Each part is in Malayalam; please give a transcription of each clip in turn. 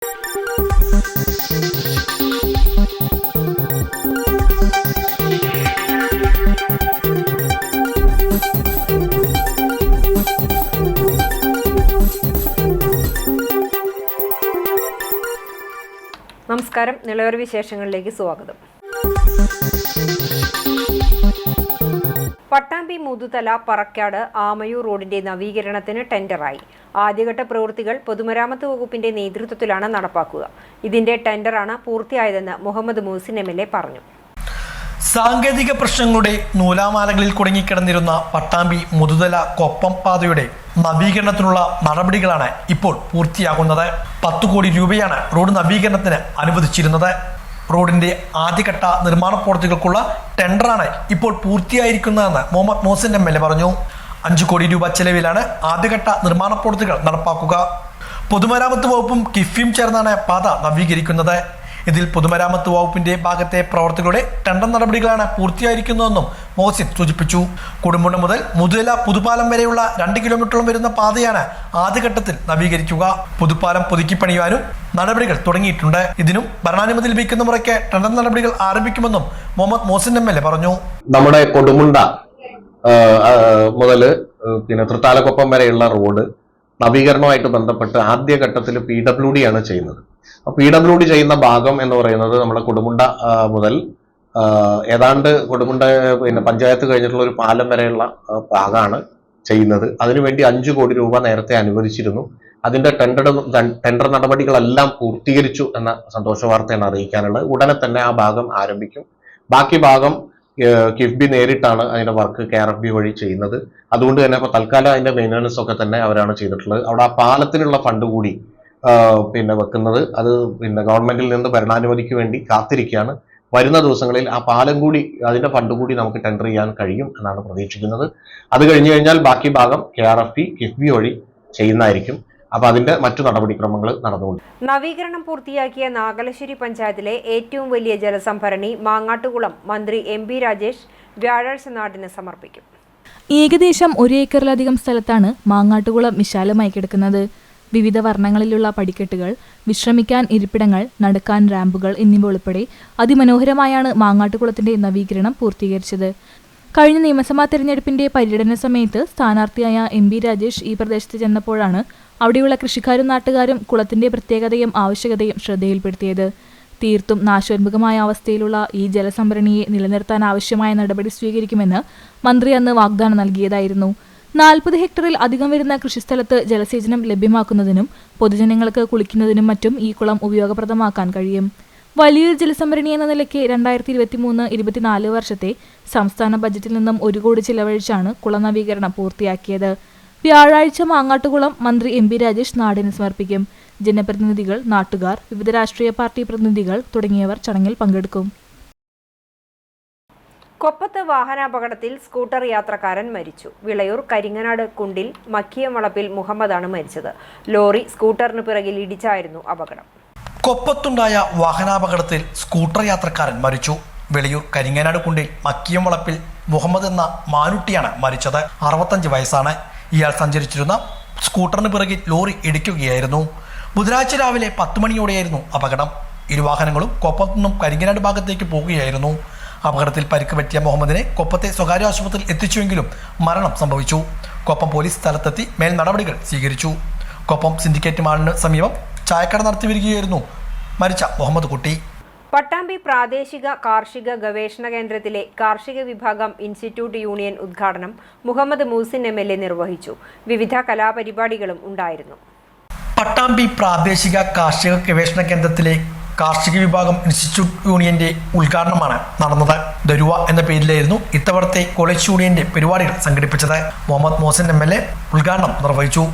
നമസ്കാരം, നിളയൊരു വിശേഷങ്ങളിലേക്ക് സ്വാഗതം. പട്ടാമ്പി മുതുതല പറക്കാട് ആമയൂർ റോഡിന്റെ നവീകരണത്തിന് ടെൻഡറായി. ആദ്യഘട്ട പ്രവൃത്തികൾ പൊതുമരാമത്ത് വകുപ്പിന്റെ നേതൃത്വത്തിലാണ് നടപ്പാക്കുക. ഇതിന്റെ ടെൻഡറാണ് പൂർത്തിയായതെന്ന് മുഹമ്മദ് മൂസിൻ MLA പറഞ്ഞു. സാങ്കേതിക പ്രശ്നങ്ങളുടെ നൂലാമാലകളിൽ കുടുങ്ങിക്കിടന്നിരുന്ന പട്ടാമ്പി മുതുതല കൊപ്പം പാതയുടെ നവീകരണത്തിനുള്ള നടപടികളാണ് ഇപ്പോൾ പൂർത്തിയാകുന്നത്. 10 കോടി രൂപയാണ് റോഡ് നവീകരണത്തിന് അനുവദിച്ചിരുന്നത്. റോഡിന്റെ ആദ്യഘട്ട നിർമ്മാണ പ്രവൃത്തികൾക്കുള്ള ടെൻഡറാണ് ഇപ്പോൾ പൂർത്തിയായിരിക്കുന്നതെന്ന് മുഹമ്മദ് മൂസിൻ MLA പറഞ്ഞു. 5 കോടി രൂപ ചെലവിലാണ് ആദ്യഘട്ട നിർമ്മാണ പ്രവൃത്തികൾ നടപ്പാക്കുക. പൊതുമരാമത്ത് വകുപ്പും കിഫ്ബിയും ചേർന്നാണ് പാത നവീകരിക്കുന്നത്. ഇതിൽ പൊതുമരാമത്ത് വകുപ്പിന്റെ ഭാഗത്തെ പ്രവർത്തികളുടെ ടെൻഡർ നടപടികളാണ് പൂർത്തിയായിരിക്കുന്നതെന്നും മോസിൻ സൂചിപ്പിച്ചു. കൊടുമ്പുണ്ട മുതൽ മുതുതല പുതുപ്പാലം വരെയുള്ള 2 കിലോമീറ്ററോളം വരുന്ന പാതയാണ് ആദ്യഘട്ടത്തിൽ നവീകരിക്കുക. പുതുപ്പാലം പുതുക്കി പണിയുവാനും നടപടികൾ തുടങ്ങിയിട്ടുണ്ട്. ഇതിനും ഭരണാനുമതി ലഭിക്കുന്ന മുറയ്ക്ക് ടെൻഡർ നടപടികൾ ആരംഭിക്കുമെന്നും മുഹമ്മദ് മൂസിൻ MLA പറഞ്ഞു. നമ്മുടെ കൊടുമുണ്ട മുതൽ തൃത്താലക്കൊപ്പം വരെയുള്ള റോഡ് നവീകരണവുമായിട്ട് ബന്ധപ്പെട്ട് ആദ്യഘട്ടത്തിൽ PWD ആണ് ചെയ്യുന്നത്. PWD ചെയ്യുന്ന ഭാഗം എന്ന് പറയുന്നത് നമ്മുടെ കൊടുമുണ്ട മുതൽ ഏതാണ്ട് കൊടുമുണ്ട പഞ്ചായത്ത് കഴിഞ്ഞിട്ടുള്ള ഒരു പാലം വരെയുള്ള ഭാഗമാണ് ചെയ്യുന്നത്. അതിനുവേണ്ടി 5 കോടി രൂപ നേരത്തെ അനുവദിച്ചിരുന്നു. അതിന്റെ ടെൻഡർ നടപടികളെല്ലാം പൂർത്തീകരിച്ചു എന്ന സന്തോഷ വാർത്തയാണ് അറിയിക്കാനുള്ളത്. ഉടനെ തന്നെ ആ ഭാഗം ആരംഭിക്കും. ബാക്കി ഭാഗം കിഫ്ബി നേരിട്ടാണ് അതിന്റെ വർക്ക് KRFB വഴി ചെയ്യുന്നത്. അതുകൊണ്ട് തന്നെ ഇപ്പൊ തൽക്കാലം അതിന്റെ മെയിൻ്റനൻസ് ഒക്കെ തന്നെ അവരാണ് ചെയ്തിട്ടുള്ളത്. അവിടെ ആ പാലത്തിനുള്ള ഫണ്ട് കൂടി വെക്കുന്നത് അത് ഗവൺമെന്റിൽ നിന്ന് ഭരണാനുമതിക്ക് വേണ്ടി കാത്തിരിക്കുകയാണ്. വരുന്ന ദിവസങ്ങളിൽ ആ പാലം കൂടി അതിന്റെ ഫണ്ട് കൂടി നമുക്ക് ടെൻഡർ ചെയ്യാൻ കഴിയും എന്നാണ് പ്രതീക്ഷിക്കുന്നത്. അത് കഴിഞ്ഞു കഴിഞ്ഞാൽ ബാക്കി ഭാഗം KRFB കിഫ്ബി വഴി ചെയ്യുന്നതായിരിക്കും. അപ്പൊ അതിന്റെ മറ്റു നടപടിക്രമങ്ങൾ നടന്നുകൊണ്ട് നവീകരണം പൂർത്തിയാക്കിയ നാഗലശ്ശേരി പഞ്ചായത്തിലെ ഏറ്റവും വലിയ ജലസംഭരണി മാങ്ങാട്ടുകുളം മന്ത്രി MB രാജേഷ് വ്യാഴാഴ്ച നാടിന് സമർപ്പിക്കും. ഏകദേശം 1 ഏക്കറിലധികം സ്ഥലത്താണ് മാങ്ങാട്ടുകുളം വിശാലമായി കിടക്കുന്നത്. വിവിധ വർണ്ണങ്ങളിലുള്ള പടിക്കെട്ടുകൾ, വിശ്രമിക്കാൻ ഇരിപ്പിടങ്ങൾ, നടക്കാൻ റാമ്പുകൾ എന്നിവ ഉൾപ്പെടെ അതിമനോഹരമായാണ് മാങ്ങാട്ടുകുളത്തിന്റെ നവീകരണം പൂർത്തീകരിച്ചത്. കഴിഞ്ഞ നിയമസഭാ തെരഞ്ഞെടുപ്പിന്റെ പര്യടന സമയത്ത് സ്ഥാനാർത്ഥിയായ MB രാജേഷ് ഈ പ്രദേശത്ത് ചെന്നപ്പോഴാണ് അവിടെയുള്ള കൃഷിക്കാരും നാട്ടുകാരും കുളത്തിന്റെ പ്രത്യേകതയും ആവശ്യകതയും ശ്രദ്ധയിൽപ്പെടുത്തിയത്. തീർത്തും നാശോന്മുഖമായ അവസ്ഥയിലുള്ള ഈ ജലസംഭരണിയെ നിലനിർത്താൻ ആവശ്യമായ നടപടി സ്വീകരിക്കുമെന്ന് മന്ത്രി അന്ന് വാഗ്ദാനം നൽകിയതായിരുന്നു. 40 ഹെക്ടറിൽ അധികം വരുന്ന കൃഷിസ്ഥലത്ത് ജലസേചനം ലഭ്യമാക്കുന്നതിനും പൊതുജനങ്ങൾക്ക് കുളിക്കുന്നതിനും മറ്റും ഈ കുളം ഉപയോഗപ്രദമാക്കാൻ കഴിയും. വലിയൊരു ജലസംഭരണി എന്ന നിലയ്ക്ക് 2023-24 വർഷത്തെ സംസ്ഥാന ബജറ്റിൽ നിന്നും 1 കോടി ചിലവഴിച്ചാണ് കുളം നവീകരണം പൂർത്തിയാക്കിയത്. വ്യാഴാഴ്ച മാങ്ങാട്ടുകുളം മന്ത്രി MB രാജേഷ് നാടിന് സമർപ്പിക്കും. ജനപ്രതിനിധികൾ, നാട്ടുകാർ, വിവിധ രാഷ്ട്രീയ പാർട്ടി പ്രതിനിധികൾ തുടങ്ങിയവർ ചടങ്ങിൽ പങ്കെടുക്കും. കൊപ്പത്ത് വാഹനാപകടത്തിൽ സ്കൂട്ടർ യാത്രക്കാരൻ മരിച്ചു. വിളയൂർ കരിങ്ങനാട് കുണ്ടിൽ മക്കിയംവളപ്പിൽ മുഹമ്മദാണ് മരിച്ചത്. ലോറി സ്കൂട്ടറിന് പിറകിൽ ഇടിച്ചായിരുന്നു അപകടം. കൊപ്പത്തുണ്ടായ വാഹനാപകടത്തിൽ സ്കൂട്ടർ യാത്രക്കാരൻ മരിച്ചു. വെളിയൂർ കരിങ്ങനാട് കുണ്ടിൽ മക്കിയംവളപ്പിൽ മുഹമ്മദ് എന്ന മാനുട്ടിയാണ് മരിച്ചത്. 65 വയസ്സാണ്. ഇയാൾ സഞ്ചരിച്ചിരുന്ന സ്കൂട്ടറിന് പിറകിൽ ലോറി ഇടിക്കുകയായിരുന്നു. ബുധനാഴ്ച രാവിലെ 10 മണിയോടെയായിരുന്നു അപകടം. ഇരുവാഹനങ്ങളും കൊപ്പത്തു നിന്നും കരിങ്ങനാട് ഭാഗത്തേക്ക് പോകുകയായിരുന്നു. അപകടത്തിൽ പരിക്ക് പറ്റിയ മുഹമ്മദിനെ കൊപ്പത്തെ സ്വകാര്യ ആശുപത്രിയിൽ എത്തിച്ചുവെങ്കിലും മരണം സംഭവിച്ചു. കൊപ്പം പോലീസ് സ്ഥലത്തെത്തി മേൽ നടപടികൾ സ്വീകരിച്ചു. കൊപ്പം സിൻഡിക്കേറ്റ് മാളിന് സമീപം ചായക്കട നടത്തി വരികയായിരുന്നു മരിച്ച മുഹമ്മദ് കുട്ടി. പട്ടാമ്പി പ്രാദേശിക കാർഷിക ഗവേഷണ കേന്ദ്രത്തിലെ കാർഷിക വിഭാഗം ഇൻസ്റ്റിറ്റ്യൂട്ട് യൂണിയൻ ഉദ്ഘാടനം മുഹമ്മദ് മൂസിൻ MLA നിർവഹിച്ചു. വിവിധ കലാപരിപാടികളും ഉണ്ടായിരുന്നു. പട്ടാമ്പി പ്രാദേശിക കാർഷിക ഗവേഷണ കേന്ദ്രത്തിലെ കാർഷിക വിഭാഗം ഇൻസ്റ്റിറ്റ്യൂട്ട് യൂണിയന്റെ ഉദ്ഘാടനമാണ് നടന്നത്. ദരുവ എന്ന പേരിലായിരുന്നു ഇത്തവണത്തെ കോളേജ് യൂണിയന്റെ പരിപാടികൾ സംഘടിപ്പിച്ചത്. മുഹമ്മദ് മൂസിൻ MLA ഉദ്ഘാടനം നിർവഹിച്ചു.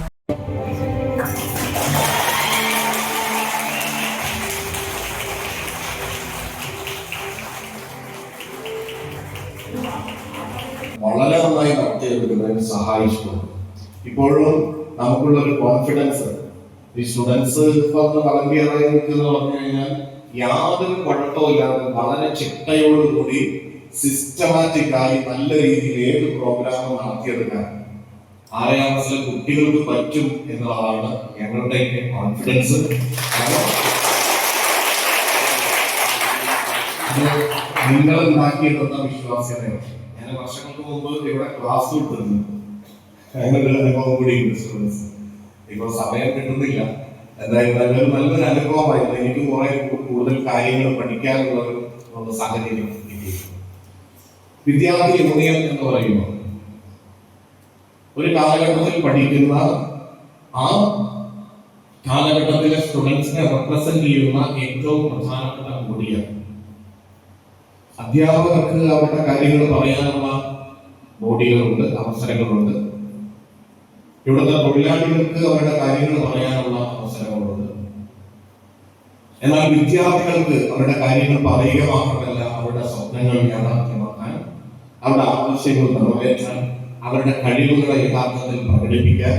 വളരെ നന്നായി നടത്തിയെടുക്കുന്നതിന് സഹായിച്ചിട്ടുണ്ട്. ഇപ്പോഴും നമുക്കുള്ള ഒരു കോൺഫിഡൻസ് ഈ സ്റ്റുഡൻസ് വളണ്ടിയർ എന്ന് പറഞ്ഞു കഴിഞ്ഞാൽ യാതൊരു കുഴപ്പവും ഇല്ലാതെ വളരെ ചിട്ടയോടുകൂടി സിസ്റ്റമാറ്റിക് ആയി നല്ല രീതിയിൽ ഏത് പ്രോഗ്രാമും നടത്തിയെടുക്കാൻ 6ാം ക്ലാസ്സിലെ കുട്ടികൾക്ക് പറ്റും എന്നുള്ളതാണ് ഞങ്ങളുടെ കോൺഫിഡൻസ്. നിങ്ങൾ ഉണ്ടാക്കിയെടുത്ത വിശ്വാസ്യതയാണ്. ഞാൻ വർഷങ്ങൾക്ക് മുമ്പ് ഇവിടെ ക്ലാസ് കൊടുത്തിരുന്നു. അതിനൊരു അനുഭവം കൂടി സ്റ്റുഡൻസ് ഇപ്പോൾ സമയം കിട്ടുന്നില്ല. എന്തായാലും നല്ലൊരു അനുഭവമായിരുന്നു. എനിക്ക് കുറെ കൂടുതൽ കാര്യങ്ങൾ പഠിക്കാനുള്ള ഒരു സാഹചര്യം കിട്ടിയിട്ടുണ്ട്. വിദ്യാർത്ഥി യൂണിയൻ എന്ന് പറയുമ്പോൾ ഒരു കാലഘട്ടത്തിൽ പഠിക്കുന്ന ആ കാലഘട്ടത്തിലെ സ്റ്റുഡൻസിനെ റെപ്രസെന്റ് ചെയ്യുന്ന ഏറ്റവും പ്രധാനപ്പെട്ട ബോഡിയാണ്. അധ്യാപകർക്ക് അവരുടെ കാര്യങ്ങൾ പറയാനുള്ള ബോഡികളുണ്ട്, അവസരങ്ങളുണ്ട്. ഇവിടുത്തെ തൊഴിലാളികൾക്ക് അവരുടെ കാര്യങ്ങൾ പറയാനുള്ള അവസരങ്ങളുണ്ട്. എന്നാൽ വിദ്യാർത്ഥികൾക്ക് അവരുടെ കാര്യങ്ങൾ പറയുക മാത്രമല്ല, അവരുടെ സ്വപ്നങ്ങൾ യാഥാർത്ഥ്യമാക്കാൻ, അവരുടെ ആവശ്യങ്ങൾ നിറവേറ്റാൻ, അവരുടെ കഴിവുകളെ യഥാർത്ഥത്തിൽ പ്രകടിപ്പിക്കാൻ.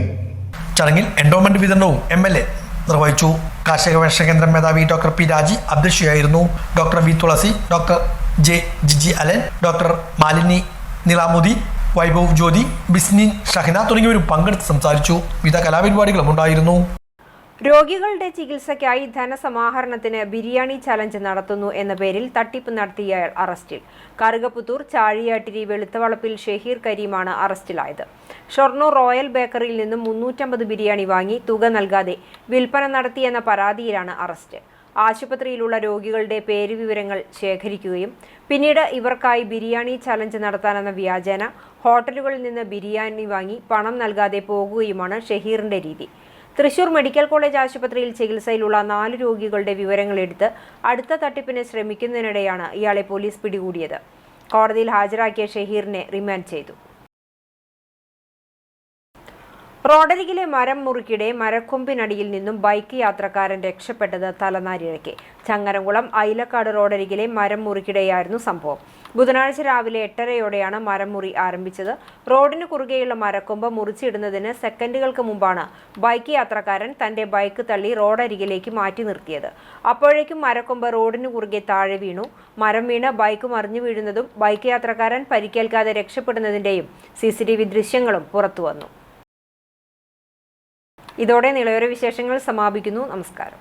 ചടങ്ങിൽ എൻഡോമെന്റ് വിതരണവും MLA നിർവഹിച്ചു. കാർഷിക ഗവേഷണ കേന്ദ്രം മേധാവി ഡോക്ടർ പി രാജി അധ്യക്ഷയായിരുന്നു. Doctor V Thulasi, doctor J Jiji Alan, doctor Malini Nilamudi, Vaibhav Jyothi, ബിസ്നിൻ ഷഹന തുടങ്ങിയവരും പങ്കെടുത്ത് സംസാരിച്ചു. വിവിധ കലാപരിപാടികളും ഉണ്ടായിരുന്നു. രോഗികളുടെ ചികിത്സയ്ക്കായി ധനസമാഹരണത്തിന് ബിരിയാണി ചലഞ്ച് നടത്തുന്നു എന്ന പേരിൽ തട്ടിപ്പ് നടത്തിയയാൾ അറസ്റ്റിൽ. കറുകപ്പുത്തൂർ ചാഴിയാട്ടിരി വെളുത്തവളപ്പിൽ ഷഹീർ കരീമാണ് അറസ്റ്റിലായത്. ഷൊർണൂർ റോയൽ ബേക്കറിയിൽ നിന്നും 350 ബിരിയാണി വാങ്ങി തുക നൽകാതെ വിൽപ്പന നടത്തിയെന്ന പരാതിയിലാണ് അറസ്റ്റ്. ആശുപത്രിയിലുള്ള രോഗികളുടെ പേരുവിവരങ്ങൾ ശേഖരിക്കുകയും പിന്നീട് ഇവർക്കായി ബിരിയാണി ചലഞ്ച് നടത്താനെന്ന വ്യാജേന ഹോട്ടലുകളിൽ നിന്ന് ബിരിയാണി വാങ്ങി പണം നൽകാതെ പോകുകയുമാണ് ഷഹീറിന്റെ രീതി. തൃശൂർ മെഡിക്കൽ കോളേജ് ആശുപത്രിയിൽ ചികിത്സയിലുള്ള 4 രോഗികളുടെ വിവരങ്ങളെടുത്ത് അടുത്ത തട്ടിപ്പിന് ശ്രമിക്കുന്നതിനിടെയാണ് ഇയാളെ പോലീസ് പിടികൂടിയത്. കോടതിയിൽ ഹാജരാക്കിയ ഷഹീറിനെ റിമാൻഡ് ചെയ്തു. റോഡരികിലെ മരം മുറിക്കിടെ മരക്കൊമ്പിനടിയിൽ നിന്നും ബൈക്ക് യാത്രക്കാരൻ രക്ഷപ്പെട്ടത് തലനാരിഴയ്ക്ക്. ചങ്ങരംകുളം ഐലക്കാട് റോഡരികിലെ മരം മുറിക്കിടെയായിരുന്നു സംഭവം. ബുധനാഴ്ച രാവിലെ 8:30യോടെയാണ് മരം മുറി ആരംഭിച്ചത്. റോഡിന് കുറുകെയുള്ള മരക്കൊമ്പ് മുറിച്ചിടുന്നതിന് സെക്കൻഡുകൾക്ക് മുമ്പാണ് ബൈക്ക് യാത്രക്കാരൻ തന്റെ ബൈക്ക് തള്ളി റോഡരികിലേക്ക് മാറ്റി നിർത്തിയത്. അപ്പോഴേക്കും മരക്കൊമ്പ് റോഡിന് കുറുകെ താഴെ വീണു. മരം വീണ് ബൈക്ക് മറിഞ്ഞു വീഴുന്നതും ബൈക്ക് യാത്രക്കാരൻ പരിക്കേൽക്കാതെ രക്ഷപ്പെടുന്നതിന്റെയും CCTV ദൃശ്യങ്ങളും പുറത്തുവന്നു. ഇതോടെ നിളയോര വിശേഷങ്ങൾ സമാപിക്കുന്നു. നമസ്കാരം.